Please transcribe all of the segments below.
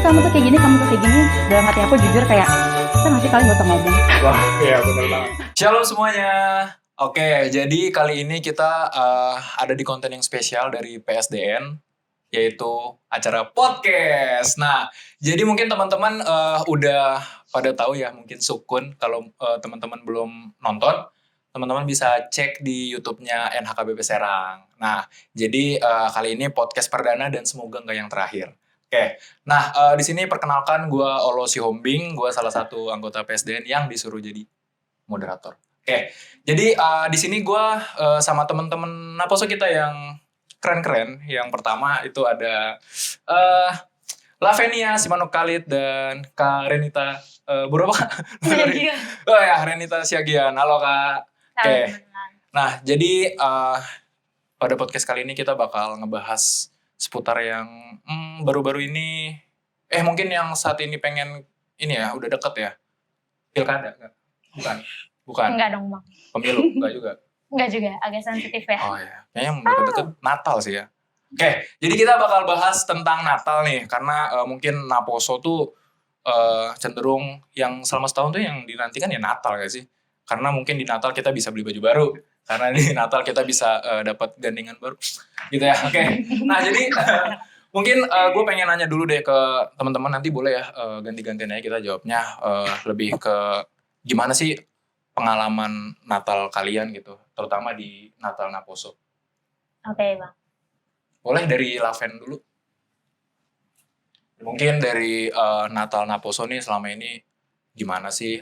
kamu tuh kayak gini, kamu tuh kayak gini. Dalam hati aku jujur kayak, kita nggak sih kalian gak usah ngomong. Wah, iya benar banget. Shalom semuanya. Oke, jadi kali ini kita ada di konten yang spesial dari PSDN, yaitu acara podcast. Nah, jadi mungkin teman-teman udah pada tahu ya, mungkin Sukun. Kalau teman-teman belum nonton, teman-teman bisa cek di YouTube-nya NHKBP Serang. Nah, jadi kali ini podcast perdana dan semoga nggak yang terakhir. Oke, nah di sini perkenalkan gue Olo Sihombing, gue salah satu anggota PSDN yang disuruh jadi moderator. Oke, jadi di sini gue sama teman-teman Naposo kita yang keren-keren. Yang pertama itu ada Lavenia Simanuk Khalid dan Kak Renita berapa Kak? Siagian. Oh ya, Renita Siagian. Halo Kak. Oke. Nah, jadi pada podcast kali ini kita bakal ngebahas seputar yang baru-baru ini, mungkin yang saat ini pengen ini ya, udah deket ya, pilkada nggak? Bukan. Enggak dong Bang. Pemilu, nggak juga. Enggak juga, agak sensitif ya. Oh ya, kayaknya yang deket-deket Natal sih ya. Oke, jadi kita bakal bahas tentang Natal nih, karena mungkin Naposo tuh cenderung yang selama setahun tuh yang dinantikan ya Natal gak sih? Karena mungkin di Natal kita bisa beli baju baru, karena di Natal kita bisa dapat gandengan baru, gitu ya. Oke, nah jadi mungkin gue pengen nanya dulu deh ke teman-teman, nanti boleh ya ganti-gantian aja kita jawabnya, lebih ke gimana sih pengalaman Natal kalian gitu, terutama di Natal Naposo. Oke Bang. Boleh dari Laven dulu. Mungkin dari Natal Naposo nih selama ini gimana sih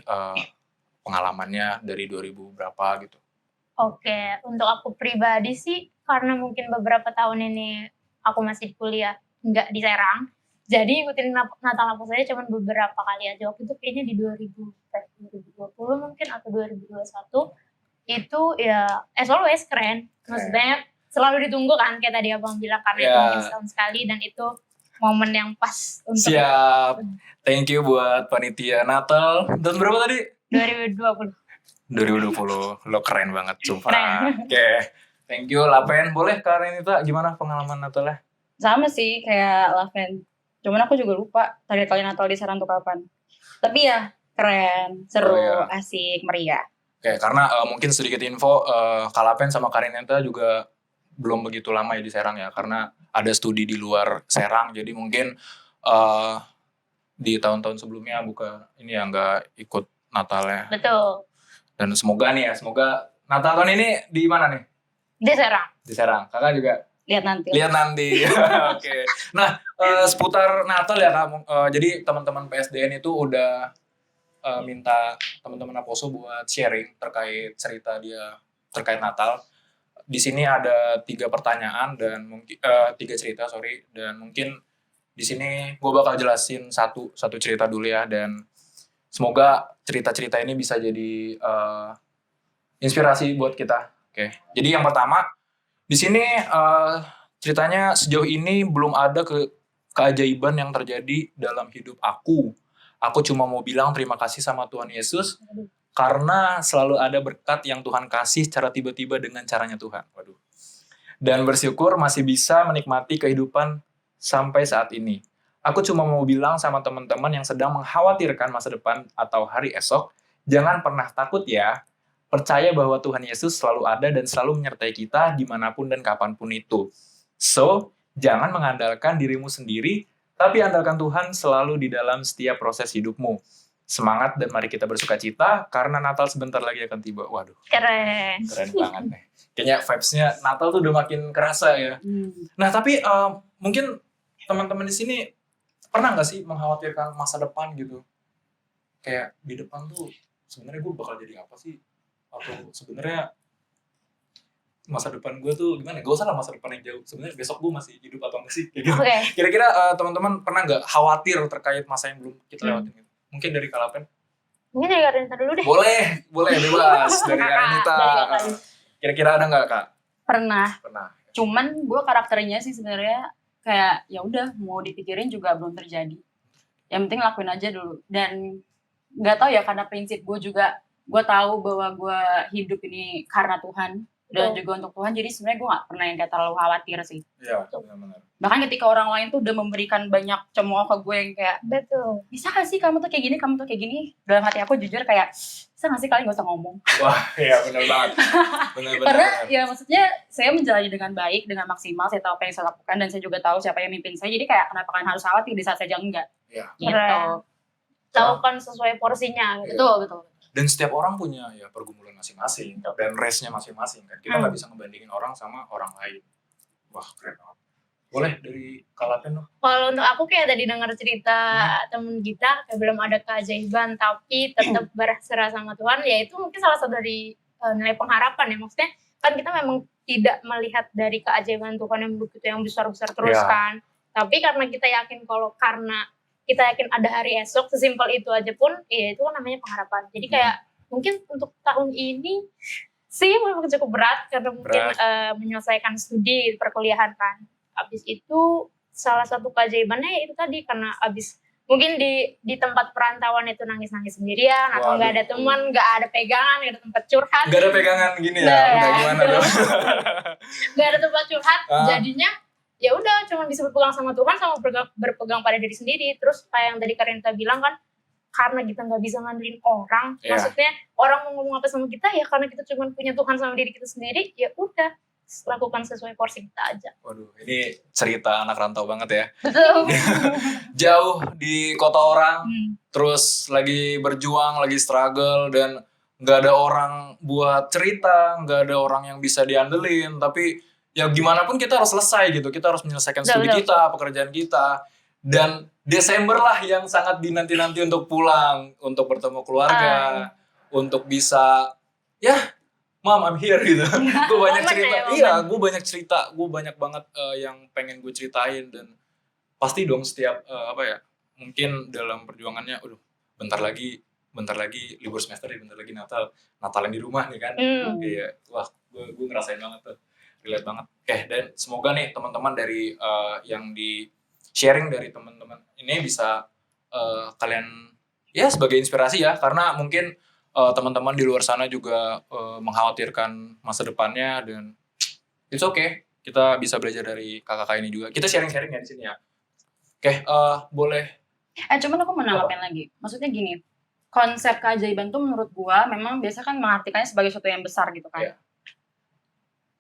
pengalamannya dari 2000 berapa gitu? Oke, untuk aku pribadi sih karena mungkin beberapa tahun ini aku masih kuliah enggak di Serang. Jadi ikutin Natal Naposo saya cuma beberapa kali aja. Waktu itu kayaknya di 2020 mungkin atau 2021 itu ya as always keren. Maksudnya selalu ditunggu kan kayak tadi Abang bilang karena itu mungkin setahun sekali dan itu momen yang pas untuk Siap. Thank you buat panitia Natal. Dan berapa tadi? 2020. 2020. Lo keren banget sumpah. Keren. Oke. Thank you Laven. Boleh Kak Renita gimana pengalaman Natalnya? Sama sih kayak Laven. Cuman aku juga lupa terakhir kali Natal di Serang tuh kapan. Tapi ya keren, seru, asik, meriah. Oke, karena mungkin sedikit info, Kak Laven sama Kak Renita juga belum begitu lama ya di Serang ya, karena ada studi di luar Serang, jadi mungkin di tahun-tahun sebelumnya ini ya nggak ikut Natalnya. Betul. Dan semoga Natal tahun ini di mana nih? Di Serang. Di Serang. Kakak juga? Lihat nanti. Oke. Nah, seputar Natal ya Kak, jadi teman-teman PSDN itu udah minta teman-teman Naposo buat sharing terkait cerita dia terkait Natal. Di sini ada 3 pertanyaan dan mungkin 3 cerita dan mungkin di sini gue bakal jelasin satu cerita dulu ya, dan semoga cerita-cerita ini bisa jadi inspirasi buat kita. Oke. Jadi yang pertama di sini ceritanya sejauh ini belum ada keajaiban yang terjadi dalam hidup aku. Aku cuma mau bilang terima kasih sama Tuhan Yesus karena selalu ada berkat yang Tuhan kasih secara tiba-tiba dengan caranya Tuhan. Waduh. Dan bersyukur masih bisa menikmati kehidupan sampai saat ini. Aku cuma mau bilang sama teman-teman yang sedang mengkhawatirkan masa depan atau hari esok, jangan pernah takut ya. Percaya bahwa Tuhan Yesus selalu ada dan selalu menyertai kita dimanapun dan kapanpun itu. So, jangan mengandalkan dirimu sendiri, tapi andalkan Tuhan selalu di dalam setiap proses hidupmu. Semangat dan mari kita bersukacita karena Natal sebentar lagi akan tiba. Waduh. Keren banget nih. Kayaknya vibes-nya Natal tuh udah makin kerasa ya. Nah, tapi mungkin teman-teman di sini pernah nggak sih mengkhawatirkan masa depan gitu? Kayak di depan tuh sebenarnya gue bakal jadi apa sih? Atau sebenarnya masa depan gue tuh gimana? Gak usah lah masa depan yang jauh. Sebenarnya besok gue masih hidup atau enggak sih? Kayak gitu. Okay. Kira-kira teman-teman pernah nggak khawatir terkait masa yang belum kita lewatin gitu? Mungkin dari Kak Laven? Mungkin dari Kak Renita dulu deh. Boleh bebas dari Kak Renita. Kira-kira ada nggak Kak? Pernah. Cuman gue karakternya sih sebenarnya kayak ya udah mau dipikirin juga belum terjadi. Yang penting lakuin aja dulu. Dan nggak tahu ya karena prinsip gue juga, gue tahu bahwa gue hidup ini karena Tuhan. dan juga untuk Tuhan. Jadi sebenarnya gue nggak pernah yang kayak terlalu khawatir sih. Iya, benar-benar. Bahkan ketika orang lain tuh udah memberikan banyak cemooh ke gue yang kayak, Betul. bisa gak sih kamu tuh kayak gini, kamu tuh kayak gini. Dalam hati aku jujur kayak, bisa gak sih kalian gak usah ngomong. Wah, iya benar banget. Benar-benar. Karena ya maksudnya saya menjalani dengan baik, dengan maksimal, saya tahu apa yang saya lakukan dan saya juga tahu siapa yang mimpin saya. Jadi kayak kenapa kalian harus khawatir di saat saya enggak. Iya. Gitu. Keren. Lakukan sesuai porsinya. Gitu. Betul. Dan setiap orang punya ya pergumulan masing-masing Betul. dan race-nya masing-masing kan. Kita nggak bisa ngebandingin orang sama orang lain. Wah, keren banget. Boleh dari Kalapen dong. Kalau untuk aku kayak tadi dengar cerita temen kita kayak belum ada keajaiban tapi tetap berserah sama Tuhan, ya itu mungkin salah satu dari nilai pengharapan ya. Maksudnya kan kita memang tidak melihat dari keajaiban Tuhan yang begitu yang besar-besar terus Ya. kan. Tapi karena kita yakin karena kita yakin ada hari esok, sesimpel itu aja pun ya itu kan namanya pengharapan. Jadi kayak mungkin untuk tahun ini sih memang cukup berat karena mungkin menyelesaikan studi perkuliahan kan. Habis itu salah satu keajaibannya ya itu tadi karena habis mungkin di tempat perantauan itu nangis-nangis sendirian atau nggak ada teman, nggak ada pegangan, nggak ada tempat curhat. Nggak ada pegangan gini ya, Nggak. udah gimana dong? Nggak ada tempat curhat, jadinya ya udah cuma bisa berpegang sama Tuhan sama berpegang pada diri sendiri. Terus kayak yang tadi Karinta bilang kan, karena kita nggak bisa ngandelin orang, maksudnya orang mau ngomong apa sama kita ya karena kita cuma punya Tuhan sama diri kita sendiri, ya udah lakukan sesuai porsi kita aja. Waduh, ini cerita anak rantau banget ya. Betul. Jauh di kota orang, terus lagi berjuang, lagi struggle, dan nggak ada orang buat cerita, nggak ada orang yang bisa diandelin, tapi ya gimana pun kita harus selesai gitu, kita harus menyelesaikan studi kita, pekerjaan kita, dan Desember lah yang sangat dinanti-nanti untuk pulang, untuk bertemu keluarga, untuk bisa, ya Mom, I'm here gitu. Gue banyak cerita, gue banyak cerita, gue banyak banget yang pengen gue ceritain, dan pasti dong setiap mungkin dalam perjuangannya, bentar lagi libur semester, bentar lagi Natalan di rumah nih kan. Iya, wah gue ngerasain banget tuh, relate banget. Oke, dan semoga nih teman-teman dari yang di sharing dari teman-teman ini bisa kalian ya sebagai inspirasi ya, karena mungkin teman-teman di luar sana juga mengkhawatirkan masa depannya, dan it's okay, kita bisa belajar dari kakak-kakak ini juga. Kita sharing-sharing ya di sini ya. Oke, boleh. Cuman aku mau nanggapin lagi. Maksudnya gini, konsep keajaiban tuh menurut gua memang biasa kan mengartikannya sebagai sesuatu yang besar gitu kan. Yeah.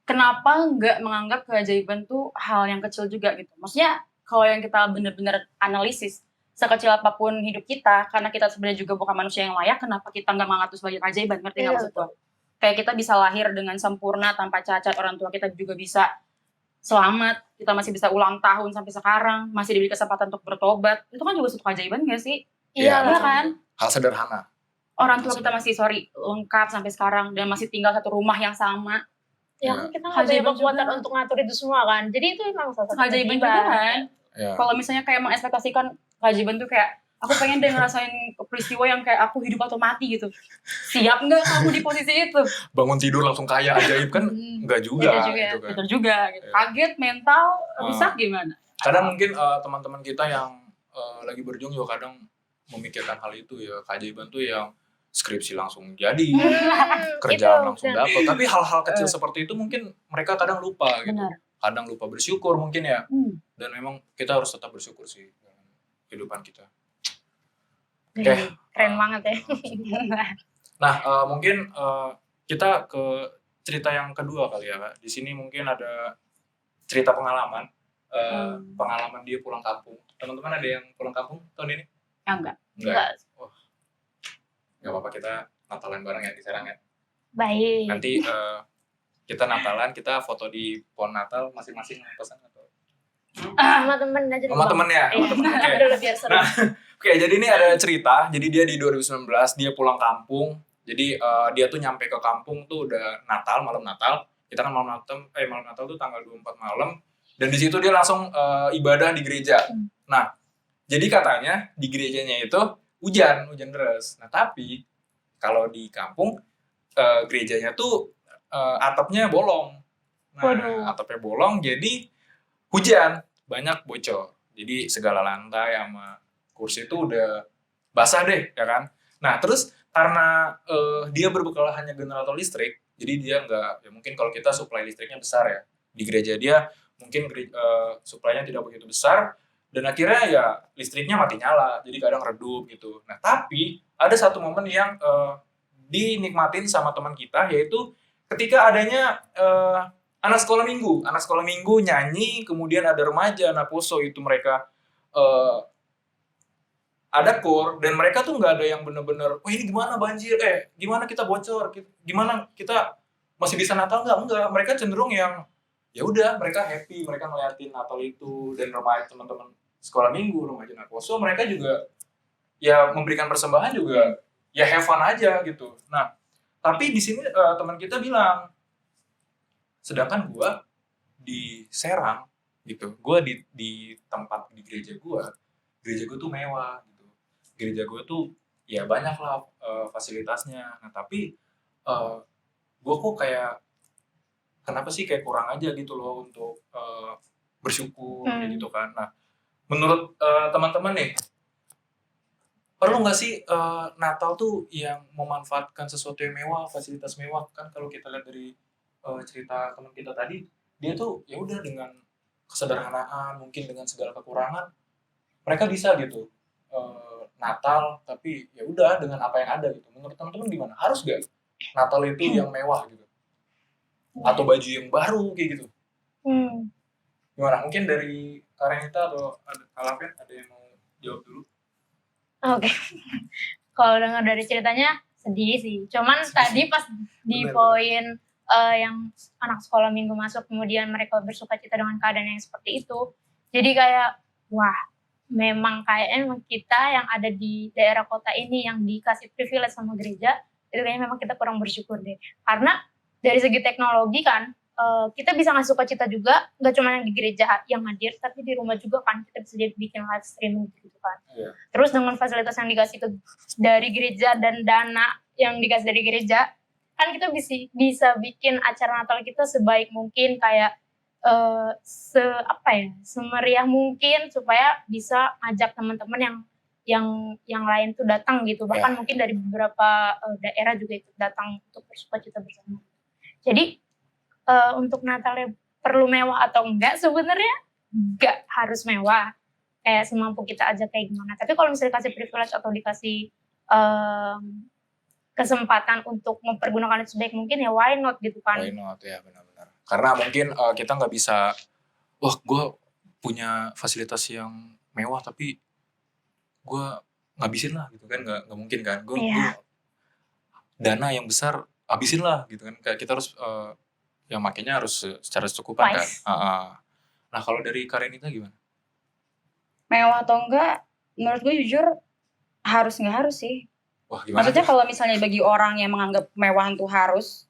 Kenapa nggak menganggap keajaiban tuh hal yang kecil juga gitu? Maksudnya kalau yang kita benar-benar analisis, sekecil apapun hidup kita, karena kita sebenarnya juga bukan manusia yang layak, kenapa kita nggak menganggap itu sebagai keajaiban? Ngerti nggak maksud gue? Kayak kita bisa lahir dengan sempurna, tanpa cacat, orang tua kita juga bisa selamat, kita masih bisa ulang tahun sampai sekarang, masih diberi kesempatan untuk bertobat, itu kan juga suatu keajaiban nggak sih? Iya kan? Hal sederhana. Orang tua kita masih lengkap sampai sekarang, dan masih tinggal satu rumah yang sama. Ya kan kita nggak punya kekuatan untuk ngatur itu semua kan, jadi itu memang salah satu keajaiban juga kan. Kalau misalnya kayak mengekspektasikan keajaiban tuh kayak aku pengen deh ngerasain peristiwa yang kayak aku hidup atau mati gitu. Siap nggak kamu di posisi itu? Bangun tidur langsung kaya ajaib kan? Enggak juga. Gitu kan. Betul juga. Gitu. Kaget, mental, rusak gimana? Kadang mungkin teman-teman kita yang lagi berjuang juga kadang memikirkan hal itu ya. Keajaiban tuh yang skripsi langsung jadi, kerjaan langsung dapat. Tapi hal-hal kecil seperti itu mungkin mereka kadang lupa gitu. Benar. Kadang lupa bersyukur mungkin ya. Dan memang kita harus tetap bersyukur sih dalam kehidupan kita. Oke. Keren banget ya. Nah, mungkin kita ke cerita yang kedua kali ya, Kak. Di sini mungkin ada cerita pengalaman. Pengalaman dia pulang kampung. Teman-teman ada yang pulang kampung tahun ini? Enggak. Oh. Nggak apa-apa, kita Natalan bareng ya di Serang ya. Baik. Nanti kita Natalan, kita foto di pohon Natal masing-masing pesan atau sama temen aja. sama temen ya. Udah biar seru. Oke, jadi ini ada cerita. Jadi dia di 2019 dia pulang kampung. Jadi dia tuh nyampe ke kampung tuh udah Natal, malam Natal. Kita kan malam Natal tuh tanggal 24 malam. Dan di situ dia langsung ibadah di gereja. Nah, jadi katanya di gerejanya itu hujan deras. Nah, tapi kalau di kampung gerejanya tuh atapnya bolong. Nah, atapnya bolong jadi hujan, banyak bocor. Jadi segala lantai sama kursi itu udah basah deh, ya kan? Nah, terus karena dia berbekal hanya generator listrik, Jadi dia nggak, ya mungkin kalau kita supply listriknya besar ya, di gereja dia mungkin supply-nya tidak begitu besar, dan akhirnya ya listriknya mati nyala, jadi kadang redup gitu. Nah tapi ada satu momen yang dinikmatin sama teman kita, yaitu ketika adanya anak sekolah minggu nyanyi, kemudian ada remaja anak poso itu mereka eh, ada core, dan mereka tuh nggak ada yang bener-bener, wah ini gimana banjir, gimana kita bocor, gimana kita masih bisa Natal enggak, mereka cenderung yang ya udah mereka happy, mereka ngeliatin Natal itu, dan remaja teman-teman sekolah minggu, remaja anak poso, mereka juga ya memberikan persembahan juga ya have fun aja gitu. Nah tapi di sini teman kita bilang, sedangkan gua di Serang gitu, gua di tempat di gereja gua tuh mewah gitu, gereja gua tuh ya banyak lah fasilitasnya. Nah tapi gua kok kayak kenapa sih kayak kurang aja gitu loh untuk bersyukur kayak gitu kan. Nah menurut teman-teman nih, perlu nggak sih Natal tuh yang memanfaatkan sesuatu yang mewah, fasilitas mewah? Kan kalau kita lihat dari cerita teman kita tadi, dia tuh ya udah dengan kesederhanaan, mungkin dengan segala kekurangan, mereka bisa gitu Natal, tapi ya udah dengan apa yang ada gitu. Menurut teman-teman gimana? Harus gak Natal itu yang mewah gitu? Atau baju yang baru kayak gitu? Gimana? Mungkin dari Karenita atau Kalaven ada yang mau jawab dulu? Oke. Kalau dengar dari ceritanya sedih sih. Cuman tadi pas di Bener. poin yang anak sekolah minggu masuk, kemudian mereka bersukacita dengan keadaan yang seperti itu. Jadi kayak, wah, memang kayaknya kita yang ada di daerah kota ini yang dikasih privilege sama gereja, itu kayaknya memang kita kurang bersyukur deh. Karena dari segi teknologi kan, kita bisa ngasih sukacita juga, nggak cuma yang di gereja yang hadir, tapi di rumah juga kan kita bisa bikin live streaming gitu kan. Iya. Terus dengan fasilitas yang dikasih dari gereja dan dana yang dikasih dari gereja, kan kita bisa bikin acara Natal kita sebaik mungkin, kayak semeriah mungkin, supaya bisa ngajak teman-teman yang lain tuh datang gitu. Bahkan mungkin dari beberapa daerah juga ikut datang untuk bersukacita bersama. Jadi untuk Natalnya perlu mewah atau enggak, sebenarnya enggak harus mewah, kayak semampu kita aja kayak gimana. Tapi kalau misalnya dikasih privilege atau dikasih kesempatan untuk mempergunakan itu sebaik mungkin, ya why not gitu kan. Why not, ya benar-benar. Karena mungkin kita nggak bisa, wah gue punya fasilitas yang mewah tapi gue ngabisin lah gitu kan, nggak mungkin kan. Gue dana yang besar habisin lah gitu kan. Kayak kita harus yang makanya harus secara secukupan kan. Nah kalau dari Karenita gimana? Mewah atau enggak, menurut gue jujur nggak harus sih. Wah gimana? Maksudnya kalau misalnya bagi orang yang menganggap kemewahan itu harus,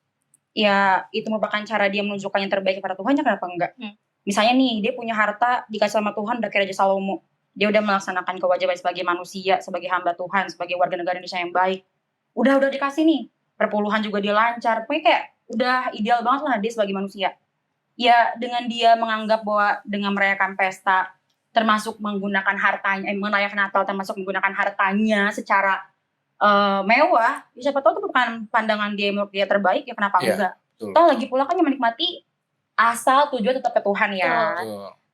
ya itu merupakan cara dia menunjukkan yang terbaik kepada Tuhan, ya kenapa enggak? Misalnya nih, dia punya harta dikasih sama Tuhan udah kayak Raja Salomo. Dia udah melaksanakan kewajiban sebagai manusia, sebagai hamba Tuhan, sebagai warga negara Indonesia yang baik. Udah dikasih nih, perpuluhan juga dia lancar. Pokoknya kayak udah ideal banget lah dia sebagai manusia. Ya dengan dia menganggap bahwa dengan merayakan pesta, termasuk menggunakan hartanya, merayakan Natal termasuk menggunakan hartanya secara mewah, ya siapa tahu itu bukan pandangan dia menurut dia terbaik, ya kenapa enggak? Toh lagi pula kan yang menikmati asal tujuan tetap ke Tuhan ya.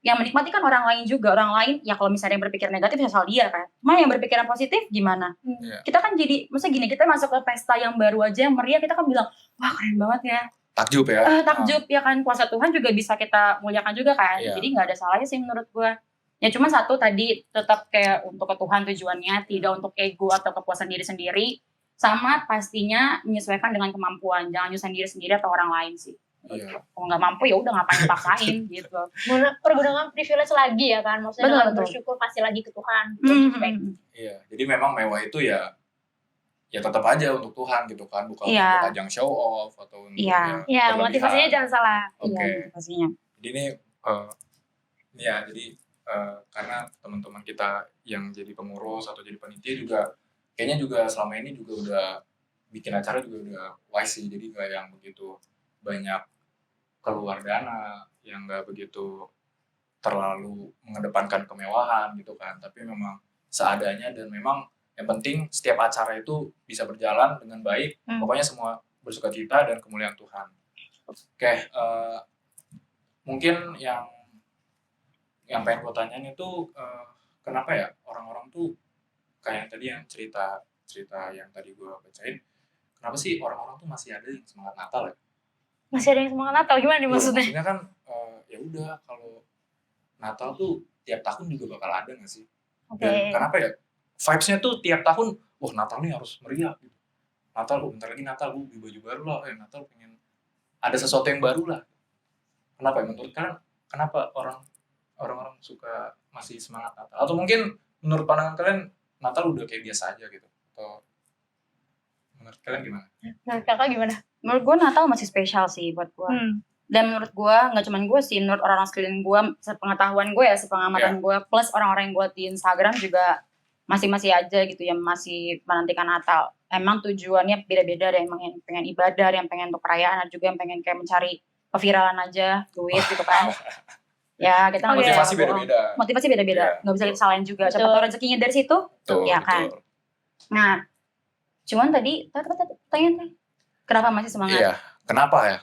Yang menikmati kan orang lain juga, orang lain ya kalau misalnya yang berpikir negatif ya asal dia kan. Cuma yang berpikiran positif gimana? Kita kan jadi, maksudnya gini, kita masuk ke pesta yang baru aja, yang meriah, kita kan bilang, wah keren banget ya. Takjub ya. Takjub ya kan, kuasa Tuhan juga bisa kita muliakan juga kan. Jadi nggak ada salahnya sih menurut gue. Ya cuma satu tadi, tetap kayak untuk ke Tuhan tujuannya, tidak untuk ego atau kepuasan diri sendiri. Sama pastinya menyesuaikan dengan kemampuan, jangan nyusahin diri sendiri atau orang lain sih. Kalau nggak mampu ya udah ngapain dipaksain gitu. Pergunakan privilege lagi ya kan, maksudnya dengan bersyukur pasti lagi ke Tuhan. Iya, jadi memang mewah itu ya tetap aja untuk Tuhan gitu kan, bukan untuk ajang show off atau untuk motivasinya jangan salah. Motivasinya. Jadi ini jadi karena teman-teman kita yang jadi pengurus atau jadi panitia juga kayaknya juga selama ini juga udah bikin acara juga udah wise sih, jadi nggak yang begitu banyak keluar dana, yang nggak begitu terlalu mengedepankan kemewahan gitu kan, tapi memang seadanya, dan memang yang penting setiap acara itu bisa berjalan dengan baik. Pokoknya semua bersukacita dan kemuliaan Tuhan. Oke, mungkin yang pengen gue tanyain itu kenapa ya orang-orang tuh kayak yang tadi yang cerita yang tadi gue bacain, kenapa sih orang-orang tuh masih ada yang semangat Natal ya? Masih ada yang semangat Natal gimana nih Iya, maksudnya? maksudnya kan ya udah kalau Natal tuh tiap tahun juga bakal ada nggak sih? Oke. Dan kenapa ya vibes-nya tuh tiap tahun, wah Natal nih harus meriah gitu. Natal, bentar lagi Natal, gue beli baju baru lah, Natal pengen ada sesuatu yang baru lah. Kenapa ya? Menurut kalian, kenapa orang-orang suka masih semangat Natal? Atau mungkin menurut pandangan kalian Natal udah kayak biasa aja gitu? Atau menurut kalian gimana? Menurut kakak gimana? Menurut gue Natal masih spesial sih buat gue. Dan menurut gue, nggak cuma gue sih, menurut orang-orang sekeliling gue, sepengetahuan gue ya, sepengamatan gue, plus orang-orang yang gue di Instagram juga masih aja gitu yang masih menantikan Natal. Emang tujuannya beda-beda, ada yang pengen ibadah, ada yang pengen untuk perayaan, ada juga yang pengen kayak mencari keviralan aja, duit gitu kan. Ya kita nggak bisa Motivasi bohong. beda-beda. Motivasi beda-beda, nggak bisa kita salahin juga. Siapa tahu rezekinya dari situ, ya kan. Nah, cuman tadi tanya kenapa masih semangat? Iya, kenapa ya?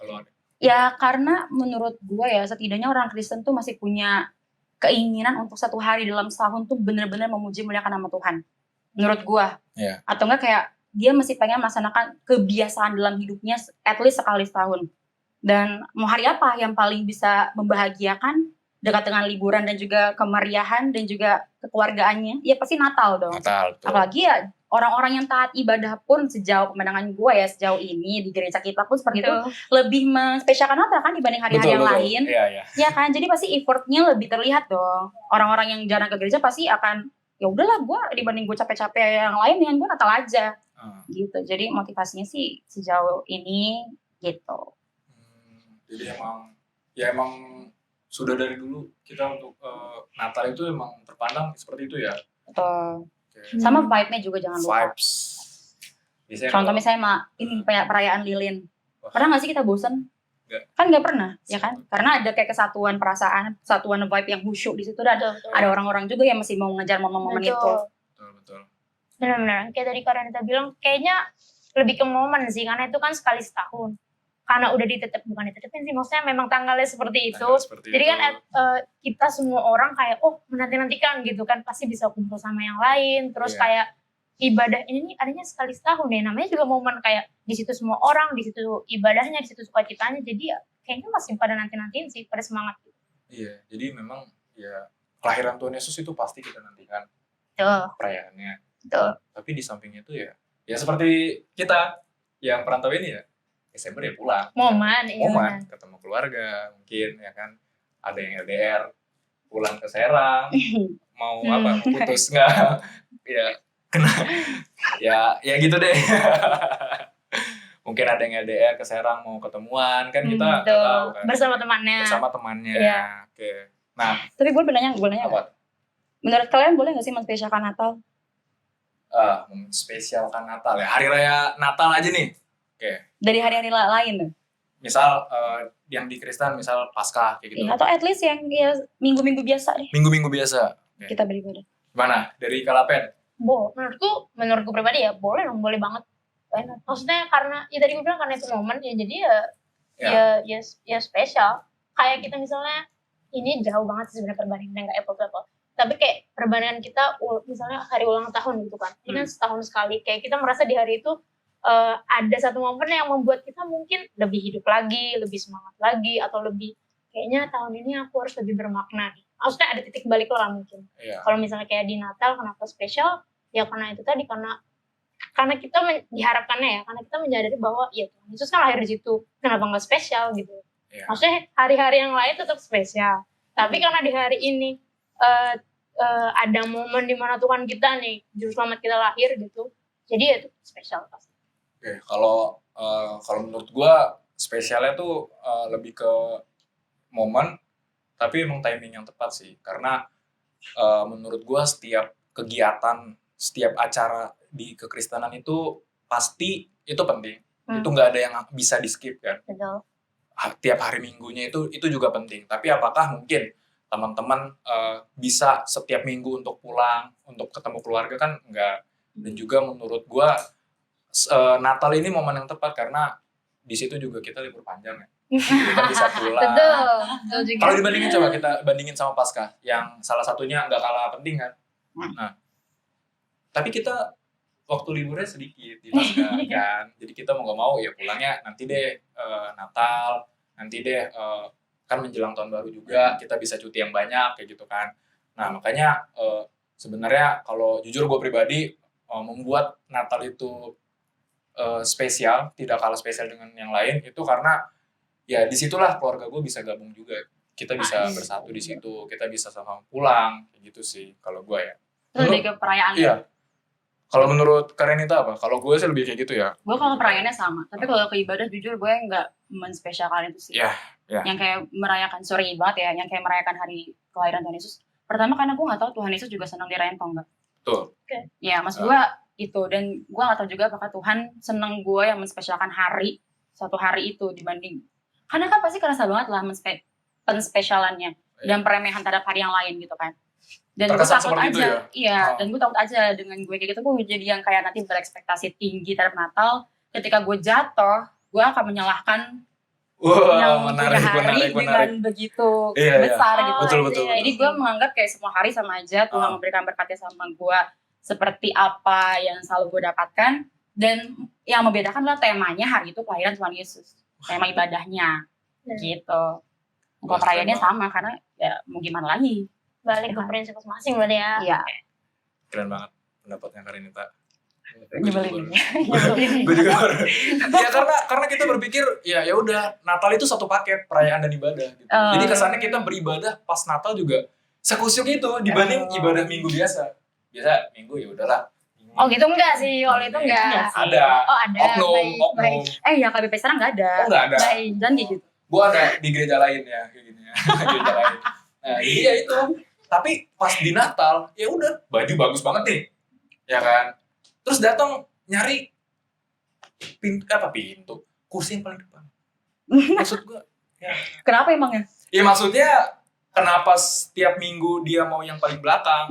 Kalau ya karena menurut gue ya setidaknya orang Kristen tuh masih punya keinginan untuk satu hari dalam setahun tuh benar-benar memuji muliakan nama Tuhan. Menurut gue. Iya. Atau enggak kayak dia masih pengen melaksanakan kebiasaan dalam hidupnya at least sekali setahun. Dan mau hari apa yang paling bisa membahagiakan dekat dengan liburan dan juga kemeriahan dan juga kekeluargaannya? Ya pasti Natal dong. Natal, betul. Apalagi ya orang-orang yang taat ibadah pun sejauh pemandangan gue ya sejauh ini di gereja kita pun seperti itu lebih menspesialkan Natal kan dibanding hari-hari yang lain. Iya. Ya kan, jadi pasti effortnya lebih terlihat dong. Orang-orang yang jarang ke gereja pasti akan ya udahlah gue dibanding gue capek-capek yang lain dengan gue Natal aja. Gitu. Jadi motivasinya sih sejauh ini gitu. Jadi emang sudah dari dulu kita untuk Natal itu emang terpandang seperti itu ya. Betul. Sama vibe-nya juga jangan lupa. Vibes. Contoh misalnya ini perayaan lilin. Pernah gak sih kita bosan? Enggak. Kan gak pernah, ya kan? Karena ada kayak kesatuan perasaan, kesatuan vibe yang khusyuk di situ dan ada orang-orang juga yang masih mau ngejar momen-momen itu. Betul. Benar-benar. Kayak tadi Karanita bilang, kayaknya lebih ke momen sih, karena itu kan sekali setahun. Karena udah bukan ditetepin sih, maksudnya memang tanggalnya seperti itu. Jadi kan kita semua orang kayak menanti-nantikan gitu kan, pasti bisa kumpul sama yang lain. Terus kayak ibadah ini nih adanya sekali setahun deh, namanya juga momen kayak di situ semua orang, di situ ibadahnya, di situ sukacitanya. Jadi ya kayaknya masih pada nanti-nantiin sih, pada semangat. Iya, jadi memang ya kelahiran Tuhan Yesus itu pasti kita nantikan. Tuh. Perayaannya. Tuh. Tapi di sampingnya itu ya seperti kita yang perantau ini ya. Desember ya pulang. Momen, ketemu keluarga mungkin ya kan. Ada yang LDR pulang ke Serang, mau putus nggak? Ya kena. ya gitu deh. Mungkin ada yang LDR ke Serang mau ketemuan kan kita nggak tahu kan. Bersama temannya. Iya. Oke. Nah, tapi gue nanya apa? Menurut kalian boleh nggak sih menspesialkan Natal? Menspesialkan Natal ya. Hari raya Natal aja nih. Oke. Dari hari-hari lain tuh. Misal yang di Kristen misal Paskah kayak gitu. Atau at least yang ya minggu-minggu biasa deh. Minggu-minggu biasa. Okay. Kita beribadah. Gimana? Dari Kalapen? Menurutku pribadi ya boleh dong, boleh banget. Maksudnya karena ya tadi gue bilang karena itu momen ya jadi ya spesial. Kayak kita misalnya ini jauh banget sih sebenarnya perbandingannya nggak apple-to-apple. Tapi kayak perbandingan kita misalnya hari ulang tahun gitu kan. Ini kan setahun sekali. Kayak kita merasa di hari itu ada satu momen yang membuat kita mungkin lebih hidup lagi, lebih semangat lagi, atau lebih kayaknya tahun ini aku harus lebih bermakna. Maksudnya ada titik balik lah mungkin. Kalau misalnya kayak di Natal kenapa spesial? Ya karena itu tadi karena kita diharapkannya ya, karena kita menyadari bahwa ya Tuhan Yesus kan lahir di situ. Kenapa nggak spesial gitu? Maksudnya hari-hari yang lain tetap spesial. Tapi karena di hari ini ada momen di mana Tuhan kita nih, juru selamat kita lahir gitu. Jadi ya itu spesial pasti. Oke, kalau menurut gue spesialnya tuh lebih ke momen, tapi emang timing yang tepat sih. Karena menurut gue setiap kegiatan, setiap acara di kekristenan itu pasti itu penting. Itu nggak ada yang bisa di skip kan. Betul. Tiap hari minggunya itu juga penting. Tapi apakah mungkin teman-teman bisa setiap minggu untuk pulang, untuk ketemu keluarga kan enggak. Dan juga menurut gue Natal ini momen yang tepat karena di situ juga kita libur panjang ya. Kita bisa pulang. Betul juga. Kalau dibandingin coba kita bandingin sama Paskah yang salah satunya nggak kalah penting kan. Nah, tapi kita waktu liburnya sedikit di Paskah kan. Jadi kita mau nggak mau ya pulangnya nanti deh Natal, nanti deh kan menjelang tahun baru juga kita bisa cuti yang banyak kayak gitu kan. Nah makanya sebenarnya kalau jujur gue pribadi membuat Natal itu spesial, tidak kalah spesial dengan yang lain itu karena ya disitulah keluarga gue bisa gabung juga. Kita bisa bersatu di situ, kita bisa sama pulang kayak gitu sih kalau gue ya. Itu lebih ke perayaan. Iya. Kalau menurut Karenita apa? Kalau gue sih lebih kayak gitu ya. Gue kalau perayaannya sama, tapi kalau ke ibadah jujur gue nggak menspesialkan itu sih. Iya. Yang kayak merayakan, sorry banget ya, yang kayak merayakan hari kelahiran Tuhan Yesus. Pertama karena gue nggak tahu Tuhan Yesus juga senang dirayain atau enggak. Betul. Ya, maksud gue itu, dan gue nggak tahu juga apakah Tuhan senang gue yang menspesialkan satu hari itu dibanding, karena kan pasti kerasa banget lah penspesialannya dan peremehan terhadap hari yang lain gitu kan. Dan gue takut aja, itu ya? Iya, dan gue takut aja dengan gue kayak gitu, gue jadi yang kayak nanti berekspektasi tinggi terhadap Natal. Ketika gue jatuh, gue akan menyalahkan yang punya hari dengan begitu besar gitu. Betul. Jadi gue menganggap kayak semua hari sama aja, Tuhan memberikan berkatnya sama gue seperti apa yang selalu gue dapatkan. Dan yang membedakan adalah temanya hari itu kelahiran Tuhan Yesus, tema ibadahnya gitu. Kalau perayaannya sama karena ya mau gimana lagi. Balik ke prinsip masing-masing berarti ya. Iya. Keren banget pendapatnya Karenita. Nyebelin. Gue juga ya karena kita berpikir ya udah Natal itu satu paket perayaan dan ibadah gitu. Jadi kesannya kita beribadah pas Natal juga sekusyuk itu dibanding ibadah minggu biasa. Biasa minggu ya udahlah. Oh gitu enggak sih, kalau itu enggak. Ada. Oh ada. Oknum. Ya KBP sekarang nggak ada. Oh nggak ada. Baik. Dan gitu. Gue ada di gereja lain ya kayak gini ya. Gereja lain. Nah jadi ya itu. Tapi pas di Natal ya udah baju bagus banget nih, ya kan. Terus datang nyari pintu kursi yang paling depan. Maksud gue ya. Kenapa emangnya? Ya maksudnya kenapa setiap minggu dia mau yang paling belakang,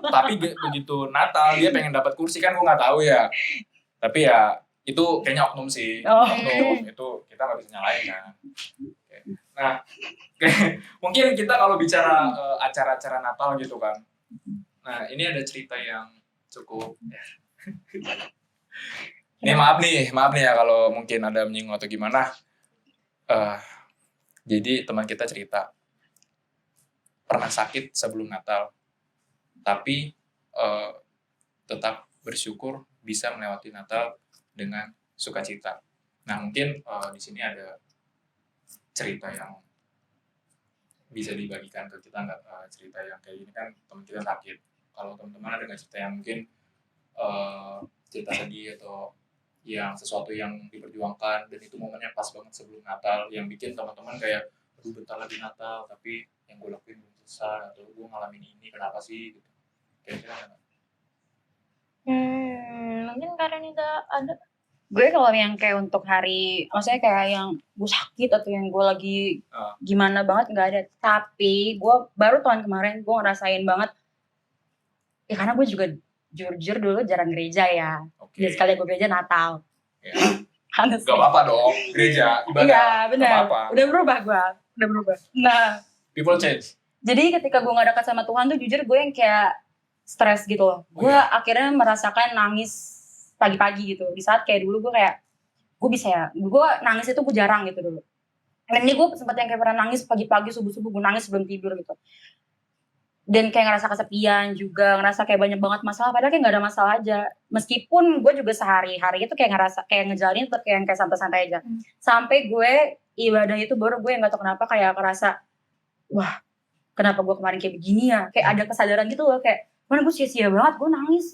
tapi begitu Natal dia pengen dapat kursi kan gue nggak tahu ya. Tapi ya itu kayaknya oknum sih. Oknum itu kita nggak bisa nyalain kan. Nah, mungkin kita kalau bicara acara-acara Natal gitu kan. Nah ini ada cerita yang cukup. Ini maaf nih ya kalau mungkin ada menyinggung atau gimana. Jadi teman kita cerita pernah sakit sebelum Natal, tapi tetap bersyukur bisa melewati Natal dengan sukacita. Nah mungkin di sini ada cerita yang bisa dibagikan ke kita, nggak cerita yang kayak gini kan teman kita sakit. Kalau teman-teman ada nggak cerita yang mungkin cerita sedih atau yang sesuatu yang diperjuangkan dan itu momennya pas banget sebelum Natal yang bikin teman-teman kayak aduh bentar lagi Natal tapi yang gue lakuin belum selesai atau gue ngalamin ini kenapa sih gitu. Kira-kira mungkin Karenita ada. Gue kalau yang kayak untuk hari, maksudnya kayak yang gue sakit atau yang gue lagi gimana banget nggak ada. Tapi gue baru tahun kemarin gue ngerasain banget. Ya karena gue juga jujur dulu jarang gereja ya. Jadi sekali gue gereja Natal. Ya. Gak apa-apa dong, gereja, ibadah. Iya benar. Udah berubah gue, Nah, people change. Jadi ketika gue gak dekat sama Tuhan tuh jujur gue yang kayak stres gitu loh. Gue akhirnya merasakan nangis pagi-pagi gitu. Di saat kayak dulu gue kayak, gue nangis itu gue jarang gitu dulu. Dan ini gue sempat yang kayak pernah nangis pagi-pagi, subuh-subuh gue nangis sebelum tidur gitu. Dan kayak ngerasa kesepian juga, ngerasa kayak banyak banget masalah, padahal kayak gak ada masalah aja. Meskipun gue juga sehari-hari itu kayak ngerasa, kayak ngejalanin tetap kayak santai-santai aja. Sampai gue ibadah itu baru gue gak tau kenapa kayak ngerasa, wah kenapa gue kemarin kayak begini ya. Kayak ada kesadaran gitu loh, kayak mana gue sia-sia banget, gue nangis.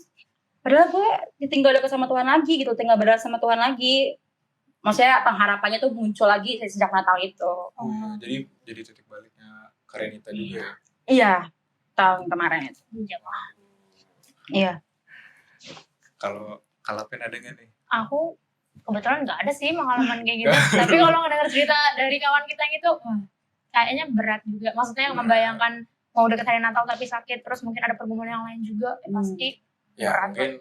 Padahal gue tinggal dekat sama Tuhan lagi gitu, tinggal berada sama Tuhan lagi. Maksudnya pengharapannya tuh muncul lagi sejak Natal itu. Oh, jadi titik baliknya Karenita juga. Iya. Tahun kemarin itu. Iya. Kalau Kalapen ada nggak nih? Aku kebetulan nggak ada sih pengalaman kayak gitu. Tapi kalau ngedenger cerita dari kawan kita yang itu, kayaknya berat juga. Maksudnya membayangkan mau deket hari Natal tapi sakit, terus mungkin ada pergumulan yang lain juga, pasti Ya berat. mungkin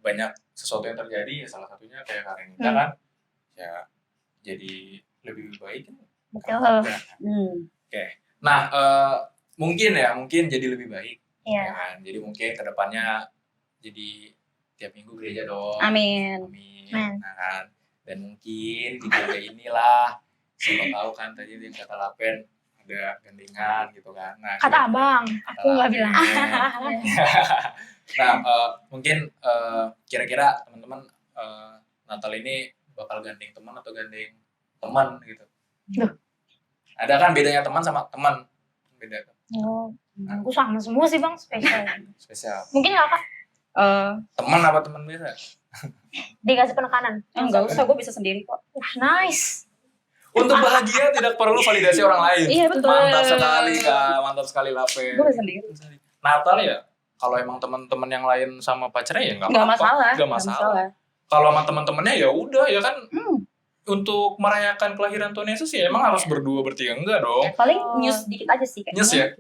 banyak sesuatu yang terjadi ya, salah satunya kayak Karen Nita Hmm. kan ya jadi lebih baik kan. Betul. Ya. Hmm. Nah mungkin jadi lebih baik Iya. ya kan. Jadi mungkin kedepannya jadi tiap minggu gereja dong. Amin. Amin. Nah kan, dan mungkin di gereja inilah siapa tahu kan tadi yang kata Lapen ada gandengan gitu kan. Nah, Kata abang, aku nggak bilang. Nah, mungkin kira-kira teman-teman Natal ini bakal gandeng teman atau gandeng teman gitu. Duh. Ada kan bedanya teman sama teman, beda kan? Oh, aku sama semua sih bang, spesial. Spesial. Mungkin kakak Teman apa teman biasa? dikasih penekanan. Enggak usah, gue bisa sendiri kok. Nice. Untuk bahagia tidak perlu validasi orang lain. Iya, betul. Mantap sekali Kak, mantap sekali Lapen. Gue bisa sendiri. Natal ya, kalau emang teman-teman yang lain sama pacarnya ya nggak Nggak apa-apa. masalah. Nggak masalah. Kalau sama teman-temannya ya udah ya kan. Untuk merayakan kelahiran Tuhan Yesus ya emang harus berdua bertiga enggak dong. Paling news dikit aja sih. News ya.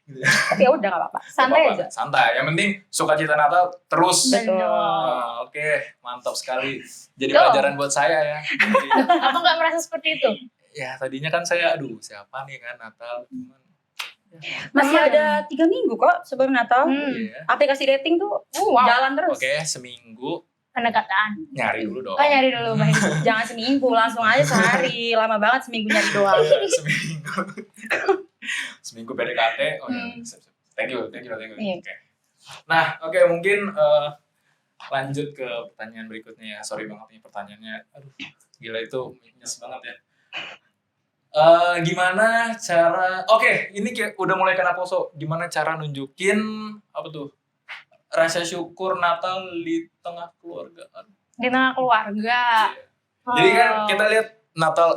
Tapi ya udah nggak apa-apa. Santai Nggak apa-apa, aja. santai. Yang penting sukacita Natal terus. Betul. Oke, mantap sekali. Jadi Betul. pelajaran buat saya ya. Jadi, Apa nggak merasa seperti itu? ya tadinya kan saya siapa nih kan Natal. Cuman, Masih ada 3 minggu kok sebelum Natal. iya. Aplikasi dating tuh Wow. jalan terus. Oke, seminggu Pendekatan. nyari dulu dong. Oh nyari dulu baik. Jangan seminggu, langsung aja sehari. Lama banget seminggu nyari doang. Seminggu. Seminggu PDKT. Oh ya. Sip. Thank you. Iya. Oke. Nah, oke mungkin lanjut ke pertanyaan berikutnya ya. Sorry banget nih pertanyaannya. Aduh, gila itu nyes banget ya. Gimana cara? Oke, ini kayak udah mulai kena poso. Gimana cara nunjukin apa tuh? Rasa syukur Natal di tengah keluarga. Di tengah keluarga. Jadi kan kita lihat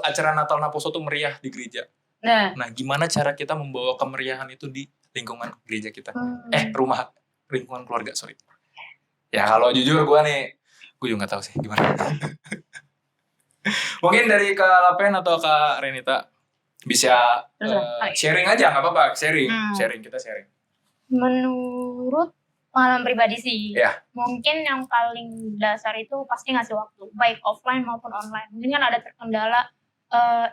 acara Natal Naposo tuh meriah di gereja. Nah, gimana cara kita membawa kemeriahan itu di lingkungan gereja kita? Rumah, lingkungan keluarga, sorry. Ya kalau jujur gue juga nggak tahu sih gimana. Mungkin dari Kak Lapen atau Kak Renita bisa sharing aja, nggak apa-apa, sharing, kita sharing. Menurut pengalaman pribadi sih, mungkin yang paling dasar itu pasti ngasih waktu, baik offline maupun online. Mungkin kan ada terkendala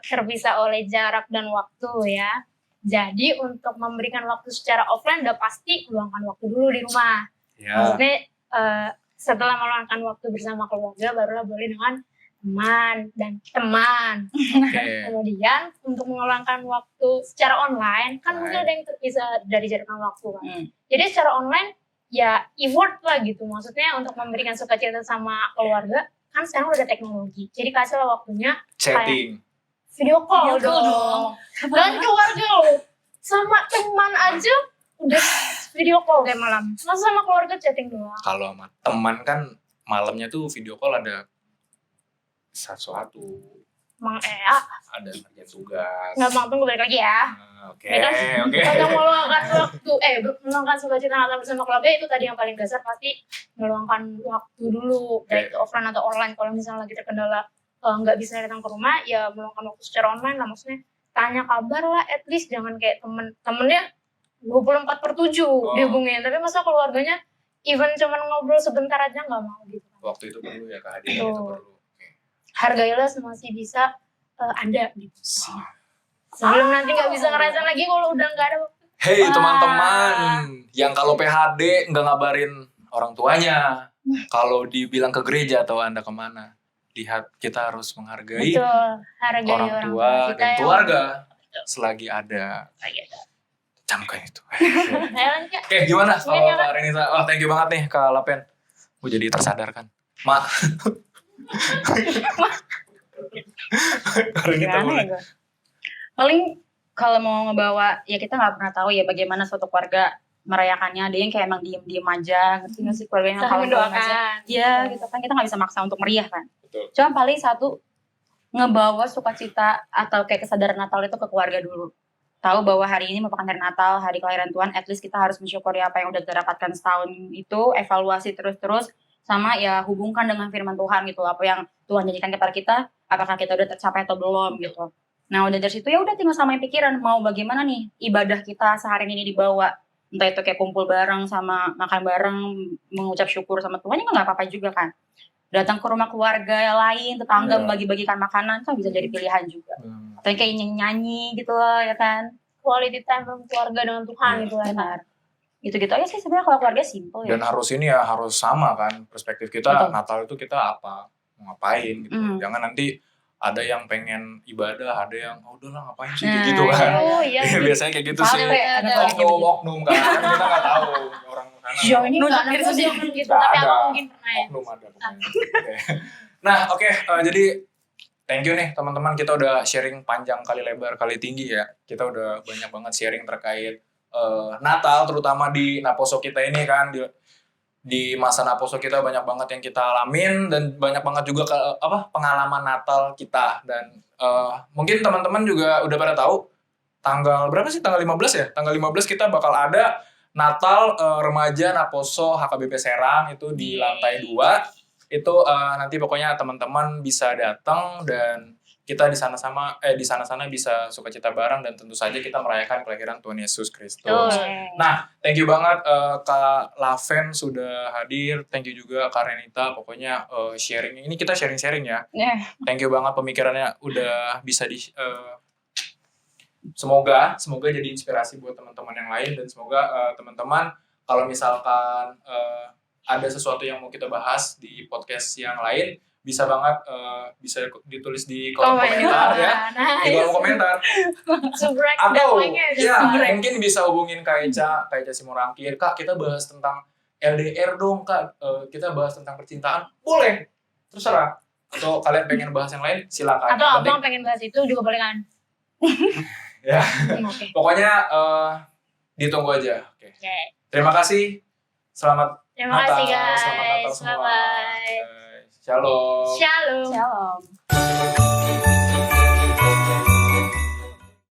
terpisah oleh jarak dan waktu ya. Jadi untuk memberikan waktu secara offline udah pasti luangkan waktu dulu di rumah. Ya. Maksudnya setelah meluangkan waktu bersama keluarga barulah boleh dengan teman. Kemudian untuk meluangkan waktu secara online kan mungkin ada yang terpisah dari jarak waktu kan. Jadi secara online ya effort lah gitu. Maksudnya untuk memberikan sukacita sama keluarga kan sekarang udah teknologi. Jadi kasihlah waktunya chatting. Video call dong. Dan keluarga lo sama teman aja udah video call kayak malam. Masa sama keluarga chatting doang. Kalau sama teman kan malamnya tuh video call ada sesuatu. Ada ngerjain tugas. Nggak mau tunggu balik lagi ya. Oke. Kalau meluangkan waktu, meluangkan sukacita Natal bersama keluarga itu tadi yang paling dasar pasti meluangkan waktu dulu, baik offline atau online. Kalau misalnya lagi terkendala nggak bisa datang ke rumah, ya meluangkan waktu secara online lah. Maksudnya tanya kabar lah, at least jangan kayak temennya 24/7 dihubungin. Tapi masa keluarganya even cuman ngobrol sebentar aja nggak mau gitu. Waktu itu perlu ya, kehadiran itu perlu. Hargailah masih bisa ada gitu. Sebelum nanti nggak bisa ngerasain lagi kalau udah nggak ada waktu. Hey teman-teman, yang kalau PHD nggak ngabarin orang tuanya, kalau dibilang ke gereja atau Anda kemana, lihat kita harus menghargai orang tua dan keluarga selagi ada. Camkan itu. Oke, gimana kalau Kak Renita? Wah, thank you banget nih Kak Lapen. Gue jadi tersadarkan. Paling kalau mau ngebawa, ya kita nggak pernah tahu ya bagaimana suatu keluarga merayakannya. Ada yang kayak emang diem aja, ngerti nggak sih keluarganya kalau mendoakan. Iya, gitu kan kita nggak bisa maksa untuk meriah kan. Betul. Cuma paling satu ngebawa sukacita atau kayak kesadaran Natal itu ke keluarga dulu. Tahu bahwa hari ini merupakan hari Natal, hari kelahiran Tuhan. At least kita harus mensyukuri apa yang udah kita dapatkan setahun itu, evaluasi terus-terus. Sama ya hubungkan dengan firman Tuhan gitu, apa yang Tuhan janjikan kepada kita, apakah kita udah tercapai atau belum gitu. Nah udah dari situ ya udah tinggal samain pikiran mau bagaimana nih ibadah kita sehari ini dibawa entah itu kayak kumpul bareng sama makan bareng, mengucap syukur sama Tuhan, ya nggak apa-apa juga kan. Datang ke rumah keluarga yang lain, tetangga Iya. membagi-bagikan makanan kan bisa jadi pilihan juga. Atau kayak nyanyi gitu loh ya kan. Quality time sama keluarga dengan Tuhan Iya. gitu kan. Benar. Gitu-gitu aja sih sebenarnya kalau keluarga simple ya. Dan harus ini ya, harus sama kan perspektif kita. Betul. Natal itu kita apa, mau ngapain gitu. Jangan nanti ada yang pengen ibadah, ada yang udahlah ngapain sih kayak gitu kan. Oh iya. Biasanya kayak gitu sih. Sampai ada lagi gitu. Oknum kan, kita nggak tahu orang sana. Sejauh ini Nunjuk nggak diri nemu sendiri. sih gitu, Nggak tapi ada. aku mungkin pernah ya. Oknum ada pokoknya. Oke. Nah oke, jadi thank you nih teman-teman, kita udah sharing panjang kali lebar kali tinggi ya. Kita udah banyak banget sharing terkait Natal, terutama di Naposo kita ini kan, di masa Naposo kita banyak banget yang kita alamin dan banyak banget juga pengalaman Natal kita. Dan mungkin teman-teman juga udah pada tahu tanggal berapa sih, tanggal 15 ya, tanggal 15 kita bakal ada Natal remaja Naposo HKBP Serang itu di lantai 2. Itu nanti pokoknya teman-teman bisa datang dan kita di sana bisa sukacita bareng, dan tentu saja kita merayakan kelahiran Tuhan Yesus Kristus. Nah, thank you banget Kak Laven sudah hadir. Thank you juga Kak Renita, pokoknya sharing. Ini kita sharing-sharing ya. Thank you banget pemikirannya udah bisa semoga jadi inspirasi buat teman-teman yang lain, dan semoga teman-teman kalau misalkan ada sesuatu yang mau kita bahas di podcast yang lain, bisa banget bisa ditulis di kolom komentar ya. Di kolom komentar. Subrek Atau namanya. ya mungkin bisa hubungin Kak Eca Simorangkir. Kak, kita bahas tentang LDR dong Kak. Kita bahas tentang percintaan. Boleh. Terserah. Atau kalian pengen bahas yang lain, silakan. Atau abang pengen bahas itu juga boleh kan? Ya. Oke. Pokoknya ditunggu aja. Oke. Terima kasih. Selamat Terima Natal. kasih guys. Selamat Natal semua. Bye-bye. Shalom. Shalom. Shalom.